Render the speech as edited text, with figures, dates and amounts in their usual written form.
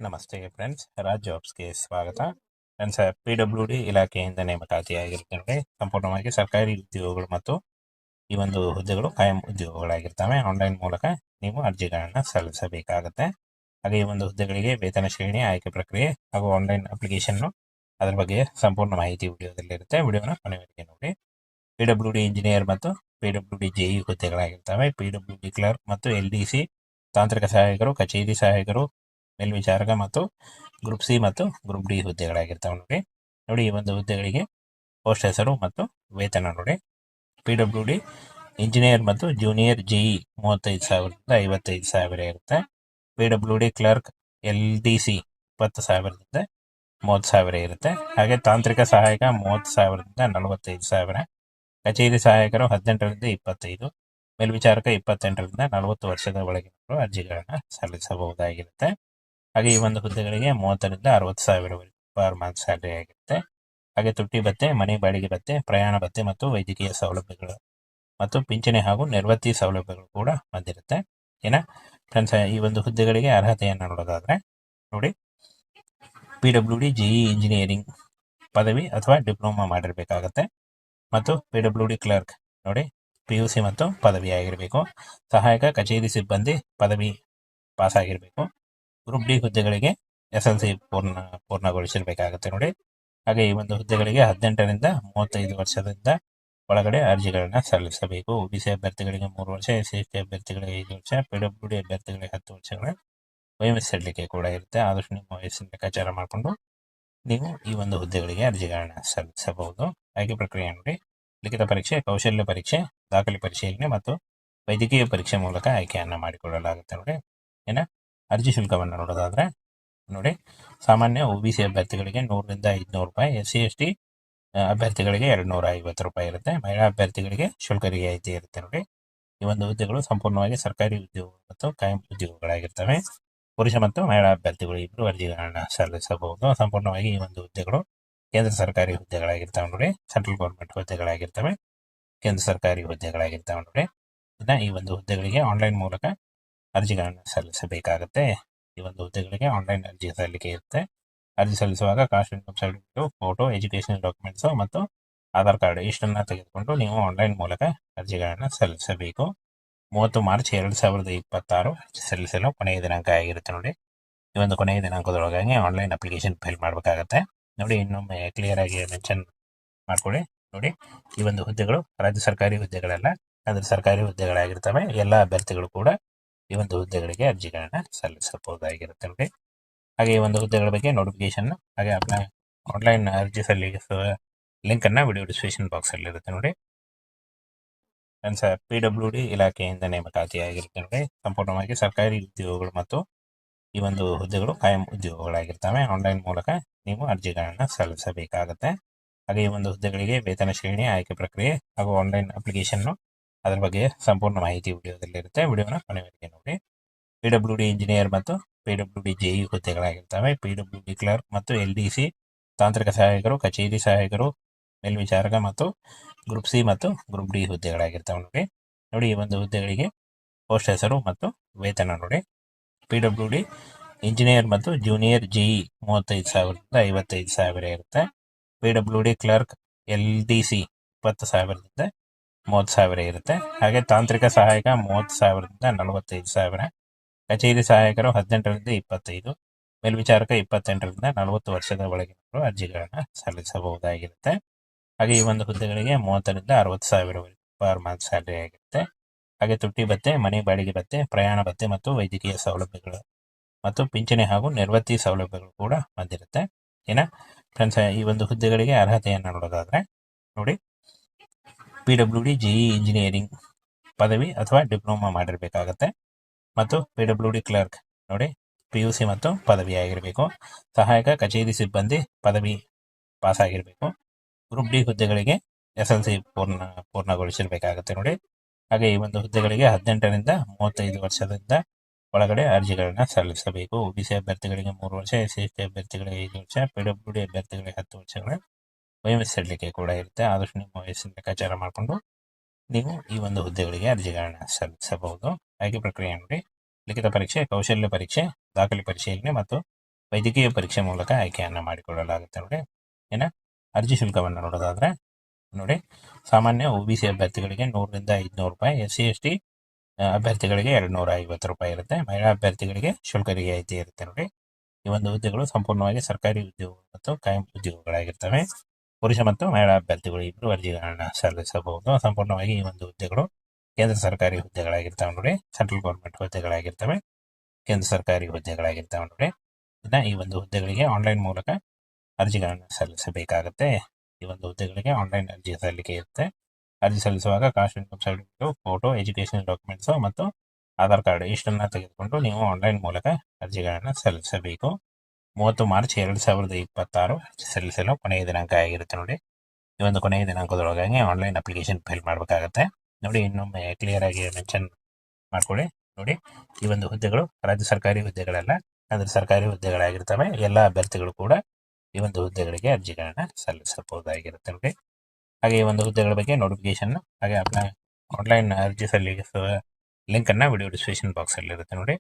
ನಮಸ್ತೆ ಫ್ರೆಂಡ್ಸ್, ರಾಜ್ ಜಾಬ್ಸ್ಗೆ ಸ್ವಾಗತ. Friends, PWD ಇಲಾಖೆಯಿಂದ ನೇಮಕಾತಿಯಾಗಿರುತ್ತೆ. ಸಂಪೂರ್ಣವಾಗಿ ಸರ್ಕಾರಿ ಉದ್ಯೋಗಗಳು ಮತ್ತು ಈ ಒಂದು ಹುದ್ದೆಗಳು ಕಾಯಂ ಉದ್ಯೋಗಗಳಾಗಿರ್ತವೆ. ಆನ್ಲೈನ್ ಮೂಲಕ ನೀವು ಅರ್ಜಿಗಳನ್ನು ಸಲ್ಲಿಸಬೇಕಾಗುತ್ತೆ. ಹಾಗೆ ಈ ಒಂದು ಹುದ್ದೆಗಳಿಗೆ ವೇತನ ಶ್ರೇಣಿ, ಆಯ್ಕೆ ಪ್ರಕ್ರಿಯೆ ಹಾಗೂ ಆನ್ಲೈನ್ ಅಪ್ಲಿಕೇಶನ್ ಅದರ ಬಗ್ಗೆ ಸಂಪೂರ್ಣ ಮಾಹಿತಿ ವಿಡಿಯೋದಲ್ಲಿರುತ್ತೆ. ವಿಡಿಯೋನ ಕೊನೆವರೆಗೆ ನೋಡಿ. PWD ಇಂಜಿನಿಯರ್ ಮತ್ತು PWD JE ಹುದ್ದೆಗಳಾಗಿರ್ತವೆ. PWD ಕ್ಲರ್ಕ್ ಮತ್ತು LDC ತಾಂತ್ರಿಕ ಸಹಾಯಕರು, ಕಚೇರಿ ಸಹಾಯಕರು, ಮೇಲ್ವಿಚಾರಕ ಮತ್ತು ಗ್ರೂಪ್ ಸಿ ಮತ್ತು ಗ್ರೂಪ್ ಡಿ ಹುದ್ದೆಗಳಾಗಿರ್ತವೆ ನೋಡಿ. ಈ ಒಂದು ಹುದ್ದೆಗಳಿಗೆ ಪೋಸ್ಟ್ ಹೆಸರು ಮತ್ತು ವೇತನ ನೋಡಿ. PWD ಇಂಜಿನಿಯರ್ ಮತ್ತು ಜೂನಿಯರ್ JE 35,000ದಿಂದ 55,000 ಇರುತ್ತೆ. PWD ಕ್ಲರ್ಕ್ LDC 20,000ದಿಂದ 30,000 ಇರುತ್ತೆ. ಹಾಗೆ ತಾಂತ್ರಿಕ ಸಹಾಯಕ 30,000ದಿಂದ 45,000. ಕಚೇರಿ ಸಹಾಯಕರು 18ರಿಂದ 25, ಮೇಲ್ವಿಚಾರಕ 28ರಿಂದ 40 ವರ್ಷದ ಒಳಗಿನವರು ಅರ್ಜಿಗಳನ್ನು ಸಲ್ಲಿಸಬಹುದಾಗಿರುತ್ತೆ. ಹಾಗೆ ಈ ಒಂದು ಹುದ್ದೆಗಳಿಗೆ 30ರಿಂದ 60,000 ಪರ್ ಮಂತ್ ಸ್ಯಾಲರಿ ಆಗಿರುತ್ತೆ. ಹಾಗೆ ತುಟ್ಟಿ ಭತ್ಯೆ, ಮನೆ ಬಾಡಿಗೆ ಭತ್ಯೆ, ಪ್ರಯಾಣ ಭತ್ಯೆ ಮತ್ತು ವೈದ್ಯಕೀಯ ಸೌಲಭ್ಯಗಳು ಮತ್ತು ಪಿಂಚಣಿ ಹಾಗೂ ನಿರ್ವತ್ತಿ ಸೌಲಭ್ಯಗಳು ಕೂಡ ಬಂದಿರುತ್ತೆ. ಫ್ರೆಂಡ್ಸ್, ಈ ಒಂದು ಹುದ್ದೆಗಳಿಗೆ ಅರ್ಹತೆಯನ್ನು ನೋಡೋದಾದ್ರೆ ನೋಡಿ, PWD JE ಇಂಜಿನಿಯರಿಂಗ್ ಪದವಿ ಅಥವಾ ಡಿಪ್ಲೊಮಾ ಮಾಡಿರಬೇಕಾಗತ್ತೆ. ಮತ್ತು PWD ಕ್ಲರ್ಕ್ ನೋಡಿ, PUC ಮತ್ತು ಪದವಿ ಆಗಿರಬೇಕು. ಸಹಾಯಕ ಕಚೇರಿ ಸಿಬ್ಬಂದಿ ಪದವಿ ಪಾಸ್ ಆಗಿರಬೇಕು. ಗ್ರೂಪ್ ಡಿ ಹುದ್ದೆಗಳಿಗೆ SLC ಪೂರ್ಣಗೊಳಿಸಿರಬೇಕಾಗುತ್ತೆ ನೋಡಿ. ಹಾಗೆ ಈ ಒಂದು ಹುದ್ದೆಗಳಿಗೆ 18ರಿಂದ 35 ವರ್ಷದಿಂದ ಒಳಗಡೆ ಅರ್ಜಿಗಳನ್ನು ಸಲ್ಲಿಸಬೇಕು. OBC ಅಭ್ಯರ್ಥಿಗಳಿಗೆ 3 ವರ್ಷ, SC ಅಭ್ಯರ್ಥಿಗಳಿಗೆ 5 ವರ್ಷ, PWD ಅಭ್ಯರ್ಥಿಗಳಿಗೆ 10 ವರ್ಷಗಳ ವಯೋಮಿತಿ ಸಡಿಲಿಕೆ ಕೂಡ ಇರುತ್ತೆ. ಆದಷ್ಟು ನಿಮ್ಮ ವಯಸ್ಸನ್ನು ಲೆಕ್ಕಾಚಾರ ಮಾಡಿಕೊಂಡು ನೀವು ಈ ಒಂದು ಹುದ್ದೆಗಳಿಗೆ ಅರ್ಜಿಗಳನ್ನು ಸಲ್ಲಿಸಬಹುದು. ಆಯ್ಕೆ ಪ್ರಕ್ರಿಯೆ ನೋಡಿ, ಲಿಖಿತ ಪರೀಕ್ಷೆ, ಕೌಶಲ್ಯ ಪರೀಕ್ಷೆ, ದಾಖಲೆ ಪರಿಶೀಲನೆ ಮತ್ತು ವೈದ್ಯಕೀಯ ಪರೀಕ್ಷೆ ಮೂಲಕ ಆಯ್ಕೆಯನ್ನು ಮಾಡಿಕೊಳ್ಳಲಾಗುತ್ತೆ ನೋಡಿ. ಅರ್ಜಿ ಶುಲ್ಕವನ್ನು ನೋಡೋದಾದ್ರೆ ನೋಡಿ, ಸಾಮಾನ್ಯ OBC ಅಭ್ಯರ್ಥಿಗಳಿಗೆ 100ರಿಂದ 500 ರೂಪಾಯಿ, SC ST ಅಭ್ಯರ್ಥಿಗಳಿಗೆ 250 ರೂಪಾಯಿ ಇರುತ್ತೆ. ಮಹಿಳಾ ಅಭ್ಯರ್ಥಿಗಳಿಗೆ ಶುಲ್ಕ ರಿಯಾಯಿತಿ ಇರುತ್ತೆ ನೋಡಿ. ಈ ಒಂದು ಹುದ್ದೆಗಳು ಸಂಪೂರ್ಣವಾಗಿ ಸರ್ಕಾರಿ ಉದ್ಯೋಗ ಮತ್ತು ಕಾಯಂ ಉದ್ಯೋಗಗಳಾಗಿರ್ತವೆ. ಪುರುಷ ಮತ್ತು ಮಹಿಳಾ ಅಭ್ಯರ್ಥಿಗಳು ಇಬ್ಬರು ಅರ್ಜಿಗಳನ್ನು ಸಲ್ಲಿಸಬಹುದು. ಸಂಪೂರ್ಣವಾಗಿ ಈ ಒಂದು ಹುದ್ದೆಗಳು ಕೇಂದ್ರ ಸರ್ಕಾರಿ ಹುದ್ದೆಗಳಾಗಿರ್ತವೆ ನೋಡಿ. ಸೆಂಟ್ರಲ್ ಗೌರ್ಮೆಂಟ್ ಹುದ್ದೆಗಳಾಗಿರ್ತವೆ, ಕೇಂದ್ರ ಸರ್ಕಾರಿ ಹುದ್ದೆಗಳಾಗಿರ್ತವೆ ನೋಡಿ. ಈ ಒಂದು ಹುದ್ದೆಗಳಿಗೆ ಆನ್ಲೈನ್ ಮೂಲಕ ಅರ್ಜಿಗಳನ್ನು ಸಲ್ಲಿಸಬೇಕಾಗುತ್ತೆ. ಈ ಒಂದು ಹುದ್ದೆಗಳಿಗೆ ಆನ್ಲೈನ್ ಅರ್ಜಿ ಸಲ್ಲಿಕೆ ಇರುತ್ತೆ. ಅರ್ಜಿ ಸಲ್ಲಿಸುವಾಗ caste income certificate, photo, educational documents ಮತ್ತು ಆಧಾರ್ ಕಾರ್ಡ್ ಇಷ್ಟನ್ನು ತೆಗೆದುಕೊಂಡು ನೀವು ಆನ್ಲೈನ್ ಮೂಲಕ ಅರ್ಜಿಗಳನ್ನು ಸಲ್ಲಿಸಬೇಕು. 30 ಮಾರ್ಚ್ 2026 ಸಲ್ಲಿಸಲು ಕೊನೆಯ ದಿನಾಂಕ ಆಗಿರುತ್ತೆ ನೋಡಿ. ಈ ಒಂದು ಕೊನೆಯ ದಿನಾಂಕದೊಳಗಾಗಿ ಆನ್ಲೈನ್ ಅಪ್ಲಿಕೇಶನ್ ಫಿಲ್ ಮಾಡಬೇಕಾಗತ್ತೆ ನೋಡಿ. ಇನ್ನೊಮ್ಮೆ ಕ್ಲಿಯರ್ ಆಗಿ ಮೆನ್ಷನ್ ಮಾಡ್ಕೊಳ್ಳಿ ನೋಡಿ. ಈ ಒಂದು ಹುದ್ದೆಗಳು ರಾಜ್ಯ ಸರ್ಕಾರಿ ಹುದ್ದೆಗಳೆಲ್ಲ ಅಂದರೆ ಸರ್ಕಾರಿ ಹುದ್ದೆಗಳಾಗಿರ್ತವೆ. ಎಲ್ಲ ಅಭ್ಯರ್ಥಿಗಳು ಕೂಡ ಈ ಒಂದು ಹುದ್ದೆಗಳಿಗೆ ಅರ್ಜಿಗಳನ್ನು ಸಲ್ಲಿಸಬಹುದಾಗಿರುತ್ತೆ ನೋಡಿ. ಹಾಗೆ ಈ ಒಂದು ಹುದ್ದೆಗಳ ಬಗ್ಗೆ ನೋಟಿಫಿಕೇಶನ್ ಹಾಗೆ ಆನ್ಲೈನ್ ಅರ್ಜಿ ಸಲ್ಲಿಸುವ ಲಿಂಕನ್ನು ವಿಡಿಯೋ ಡಿಸ್ಕ್ರಿಪ್ಷನ್ ಬಾಕ್ಸಲ್ಲಿ ಇರುತ್ತೆ ನೋಡಿ. ಫ್ರೆಂಡ್ಸ್, PWD ಇಲಾಖೆಯಿಂದ ನೇಮಕಾತಿಯಾಗಿರುತ್ತೆ ನೋಡಿ. ಸಂಪೂರ್ಣವಾಗಿ ಸರ್ಕಾರಿ ಉದ್ಯೋಗಗಳು ಮತ್ತು ಈ ಒಂದು ಹುದ್ದೆಗಳು ಕಾಯಂ ಉದ್ಯೋಗಗಳಾಗಿರ್ತವೆ. ಆನ್ಲೈನ್ ಮೂಲಕ ನೀವು ಅರ್ಜಿಗಳನ್ನು ಸಲ್ಲಿಸಬೇಕಾಗುತ್ತೆ. ಹಾಗೆ ಈ ಒಂದು ಹುದ್ದೆಗಳಿಗೆ ವೇತನ ಶ್ರೇಣಿ, ಆಯ್ಕೆ ಪ್ರಕ್ರಿಯೆ ಹಾಗೂ ಆನ್ಲೈನ್ ಅಪ್ಲಿಕೇಶನ್ ಅದರ ಬಗ್ಗೆ ಸಂಪೂರ್ಣ ಮಾಹಿತಿ ವಿಡಿಯೋದಲ್ಲಿರುತ್ತೆ. ವಿಡಿಯೋನ ಕೊನೆವರೆಗೆ ನೋಡಿ. PWD ಇಂಜಿನಿಯರ್ ಮತ್ತು PWD JE ಹುದ್ದೆಗಳಾಗಿರ್ತವೆ. PWD ಕ್ಲರ್ಕ್ ಮತ್ತು LDC ತಾಂತ್ರಿಕ ಸಹಾಯಕರು, ಕಚೇರಿ ಸಹಾಯಕರು, ಮೇಲ್ವಿಚಾರಕ ಮತ್ತು ಗ್ರೂಪ್ ಸಿ ಮತ್ತು ಗ್ರೂಪ್ ಡಿ ಹುದ್ದೆಗಳಾಗಿರ್ತವೆ ನೋಡಿ. ಈ ಒಂದು ಹುದ್ದೆಗಳಿಗೆ ಪೋಸ್ಟ್ ಹೆಸರು ಮತ್ತು ವೇತನ ನೋಡಿ. PWD ಇಂಜಿನಿಯರ್ ಮತ್ತು ಜೂನಿಯರ್ JE 35,000ದಿಂದ 55,000 ಇರುತ್ತೆ. PWD ಕ್ಲರ್ಕ್ LDC 20,000ದಿಂದ 30,000 ಇರುತ್ತೆ. ಹಾಗೆ ತಾಂತ್ರಿಕ ಸಹಾಯಕ 30,000ದಿಂದ 45,000. ಕಚೇರಿ ಸಹಾಯಕರು 18ರಿಂದ 25, ಮೇಲ್ವಿಚಾರಕ 28ರಿಂದ 40 ವರ್ಷದ ಒಳಗಿನವರು ಅರ್ಜಿಗಳನ್ನು ಸಲ್ಲಿಸಬಹುದಾಗಿರುತ್ತೆ. ಹಾಗೆ ಈ ಒಂದು ಹುದ್ದೆಗಳಿಗೆ 30ರಿಂದ 60,000 ಪರ್ ಮಂತ್ ಸ್ಯಾಲರಿ ಆಗಿರುತ್ತೆ. ಹಾಗೆ ತುಟ್ಟಿ ಭತ್ಯೆ, ಮನೆ ಬಾಡಿಗೆ ಭತ್ಯೆ, ಪ್ರಯಾಣ ಭತ್ಯೆ ಮತ್ತು ವೈದ್ಯಕೀಯ ಸೌಲಭ್ಯಗಳು ಮತ್ತು ಪಿಂಚಣಿ ಹಾಗೂ ನಿರ್ವತ್ತಿ ಸೌಲಭ್ಯಗಳು ಕೂಡ ಬಂದಿರುತ್ತೆ. ಫ್ರೆಂಡ್ಸ್, ಈ ಒಂದು ಹುದ್ದೆಗಳಿಗೆ ಅರ್ಹತೆಯನ್ನು ನೋಡೋದಾದ್ರೆ ನೋಡಿ, PWD JE ಇಂಜಿನಿಯರಿಂಗ್ ಪದವಿ ಅಥವಾ ಡಿಪ್ಲೊಮಾ ಮಾಡಿರಬೇಕಾಗತ್ತೆ. ಮತ್ತು PWD ಕ್ಲರ್ಕ್ ನೋಡಿ, PUC ಮತ್ತು ಪದವಿ ಆಗಿರಬೇಕು. ಸಹಾಯಕ ಕಚೇರಿ ಸಿಬ್ಬಂದಿ ಪದವಿ ಪಾಸ್ ಆಗಿರಬೇಕು. ಗ್ರೂಪ್ ಡಿ ಹುದ್ದೆಗಳಿಗೆ SLC ಪೂರ್ಣಗೊಳಿಸಿರಬೇಕಾಗತ್ತೆ ನೋಡಿ. ಹಾಗೆ ಈ ಒಂದು ಹುದ್ದೆಗಳಿಗೆ 18ರಿಂದ 35 ವರ್ಷದಿಂದ ಒಳಗಡೆ ಅರ್ಜಿಗಳನ್ನು ಸಲ್ಲಿಸಬೇಕು. OBC ಅಭ್ಯರ್ಥಿಗಳಿಗೆ 3 ವರ್ಷ, SC ಅಭ್ಯರ್ಥಿಗಳಿಗೆ 5 ವರ್ಷ, PWD ಅಭ್ಯರ್ಥಿಗಳಿಗೆ 10 ವರ್ಷಗಳ ವಯೋಮಿತಿ ಸಡಿಲಿಕೆ ಕೂಡ ಇರುತ್ತೆ. ಆದಷ್ಟು ನಿಮ್ಮ ವಯಸ್ಸನ್ನು ಲೆಕ್ಕಾಚಾರ ಮಾಡಿಕೊಂಡು ನೀವು ಈ ಒಂದು ಹುದ್ದೆಗಳಿಗೆ ಅರ್ಜಿಗಳನ್ನು ಸಲ್ಲಿಸಬಹುದು. ಆಯ್ಕೆ ಪ್ರಕ್ರಿಯೆ ನೋಡಿ, ಲಿಖಿತ ಪರೀಕ್ಷೆ, ಕೌಶಲ್ಯ ಪರೀಕ್ಷೆ, ದಾಖಲೆ ಪರಿಶೀಲನೆ ಮತ್ತು ವೈದ್ಯಕೀಯ ಪರೀಕ್ಷೆ ಮೂಲಕ ಆಯ್ಕೆಯನ್ನು ಮಾಡಿಕೊಳ್ಳಲಾಗುತ್ತೆ ನೋಡಿ. ಇನ್ನು ಅರ್ಜಿ ಶುಲ್ಕವನ್ನು ನೋಡೋದಾದ್ರೆ ನೋಡಿ, ಸಾಮಾನ್ಯ OBC ಅಭ್ಯರ್ಥಿಗಳಿಗೆ 100ರಿಂದ 500 ರೂಪಾಯಿ, SC/ST ಅಭ್ಯರ್ಥಿಗಳಿಗೆ 250 ರೂಪಾಯಿ ಇರುತ್ತೆ. ಮಹಿಳಾ ಅಭ್ಯರ್ಥಿಗಳಿಗೆ ಶುಲ್ಕ ರಿಯಾಯಿತಿ ಇರುತ್ತೆ ನೋಡಿ. ಈ ಒಂದು ಹುದ್ದೆಗಳು ಸಂಪೂರ್ಣವಾಗಿ ಸರ್ಕಾರಿ ಉದ್ಯೋಗ ಮತ್ತು ಕಾಯಂ ಉದ್ಯೋಗಗಳಾಗಿರ್ತವೆ. ಪುರುಷ ಮತ್ತು ಮಹಿಳಾ ಅಭ್ಯರ್ಥಿಗಳು ಇಬ್ಬರು ಅರ್ಜಿಗಳನ್ನು ಸಲ್ಲಿಸಬಹುದು. ಸಂಪೂರ್ಣವಾಗಿ ಈ ಒಂದು ಹುದ್ದೆಗಳು ಕೇಂದ್ರ ಸರ್ಕಾರಿ ಹುದ್ದೆಗಳಾಗಿರ್ತವೆ ನೋಡಿ. ಸೆಂಟ್ರಲ್ ಗೌರ್ಮೆಂಟ್ ಹುದ್ದೆಗಳಾಗಿರ್ತವೆ, ಕೇಂದ್ರ ಸರ್ಕಾರಿ ಹುದ್ದೆಗಳಾಗಿರ್ತವೆ ನೋಡಿ. ಇನ್ನು ಈ ಒಂದು ಹುದ್ದೆಗಳಿಗೆ ಆನ್ಲೈನ್ ಮೂಲಕ ಅರ್ಜಿಗಳನ್ನು ಸಲ್ಲಿಸಬೇಕಾಗುತ್ತೆ. ಈ ಒಂದು ಹುದ್ದೆಗಳಿಗೆ ಆನ್ಲೈನ್ ಅರ್ಜಿ ಸಲ್ಲಿಕೆ ಇರುತ್ತೆ. ಅರ್ಜಿ ಸಲ್ಲಿಸುವಾಗ caste income certificate, photo, education documents ಮತ್ತು ಆಧಾರ್ ಕಾರ್ಡ್ ಇಷ್ಟನ್ನು ತೆಗೆದುಕೊಂಡು ನೀವು ಆನ್ಲೈನ್ ಮೂಲಕ ಅರ್ಜಿಗಳನ್ನು ಸಲ್ಲಿಸಬೇಕು. 30 ಮಾರ್ಚ್ 2026 ಸಲ್ಲಿಸಲು ಕೊನೆಯ ದಿನಾಂಕ ಆಗಿರುತ್ತೆ ನೋಡಿ. ಈ ಒಂದು ಕೊನೆಯ ದಿನಾಂಕದೊಳಗಾಗಿ ಆನ್ಲೈನ್ ಅಪ್ಲಿಕೇಶನ್ ಫೈಲ್ ಮಾಡಬೇಕಾಗತ್ತೆ ನೋಡಿ. ಇನ್ನೊಮ್ಮೆ ಕ್ಲಿಯರ್ ಆಗಿ ಮೆನ್ಷನ್ ಮಾಡ್ಕೊಳ್ಳಿ ನೋಡಿ. ಈ ಒಂದು ಹುದ್ದೆಗಳು ರಾಜ್ಯ ಸರ್ಕಾರಿ ಹುದ್ದೆಗಳಲ್ಲ, ಅಂದರೆ ಸರ್ಕಾರಿ ಹುದ್ದೆಗಳಾಗಿರ್ತವೆ. ಎಲ್ಲ ಅಭ್ಯರ್ಥಿಗಳು ಕೂಡ ಈ ಒಂದು ಹುದ್ದೆಗಳಿಗೆ ಅರ್ಜಿಗಳನ್ನು ಸಲ್ಲಿಸಬಹುದಾಗಿರುತ್ತೆ ನೋಡಿ. ಹಾಗೆ ಈ ಒಂದು ಹುದ್ದೆಗಳ ಬಗ್ಗೆ ನೋಟಿಫಿಕೇಶನ್ ಹಾಗೆ ಆನ್ಲೈನ್ ಅರ್ಜಿ ಸಲ್ಲಿಸುವ ಲಿಂಕನ್ನು ವಿಡಿಯೋ ಡಿಸ್ಕ್ರಿಪ್ಷನ್ ಬಾಕ್ಸಲ್ಲಿ ಇರುತ್ತೆ ನೋಡಿ.